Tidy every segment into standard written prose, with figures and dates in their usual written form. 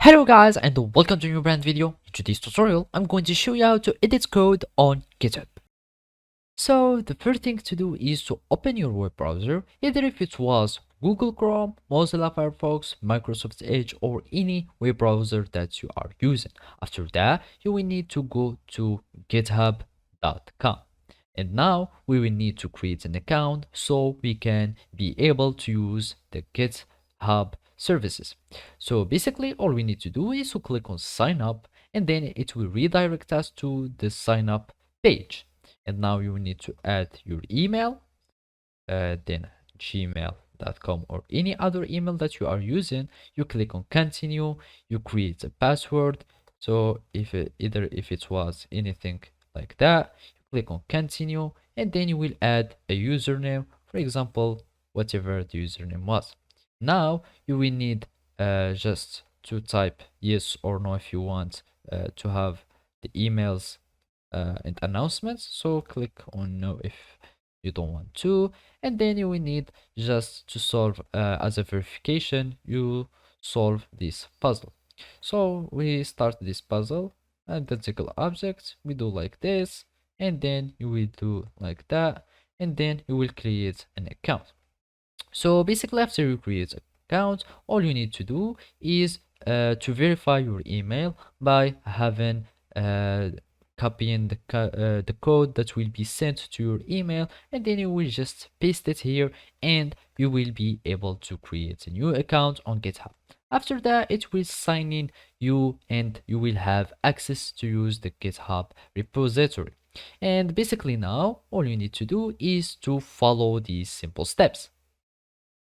Hello guys and welcome to a new brand video. In today's tutorial, I'm going to show you how to edit code on GitHub. So the first thing to do is to open your web browser, either if it was Google Chrome, Mozilla Firefox, Microsoft Edge or any web browser that you are using. After that, you will need to go to github.com. And now we will need to create an account so we can be able to use the GitHub services. So basically all we need to do is to click on sign up and then it will redirect us to the sign up page. And now you need to add your email, then gmail.com or any other email that you are using. You click on continue, you create a password. So if it was anything like that, you click on continue and then you will add a username, for example whatever the username was. Now you will need just to type yes or no if you want to have the emails and announcements. So click on no if you don't want to, and then you will need just to solve as a verification, you solve this puzzle. So we start this puzzle identical objects, we do like this, and then you will do like that, and then you will create an account. So basically after you create an account, all you need to do is to verify your email by having copying the code that will be sent to your email, and then you will just paste it here and you will be able to create a new account on GitHub. After that, it will sign in you and you will have access to use the GitHub repository. And basically now all you need to do is to follow these simple steps.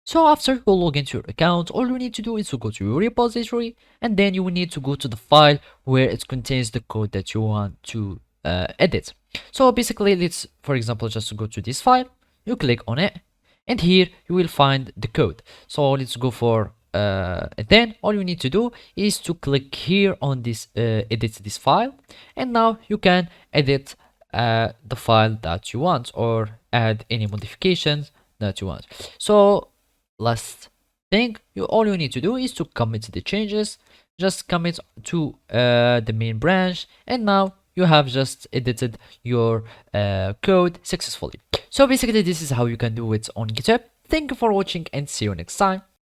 So after you log into your account, all you need to do is to go to your repository and then you will need to go to the file where it contains the code that you want to edit. So basically let's, for example, just go to this file, you click on it and here you will find the code. So let's go for and then all you need to do is to click here on this edit this file, and now you can edit the file that you want or add any modifications that you want. So last thing, all you need to do is to commit the changes, just commit to the main branch, and now you have just edited your code successfully. So basically this is how you can do it on GitHub. Thank you for watching and see you next time.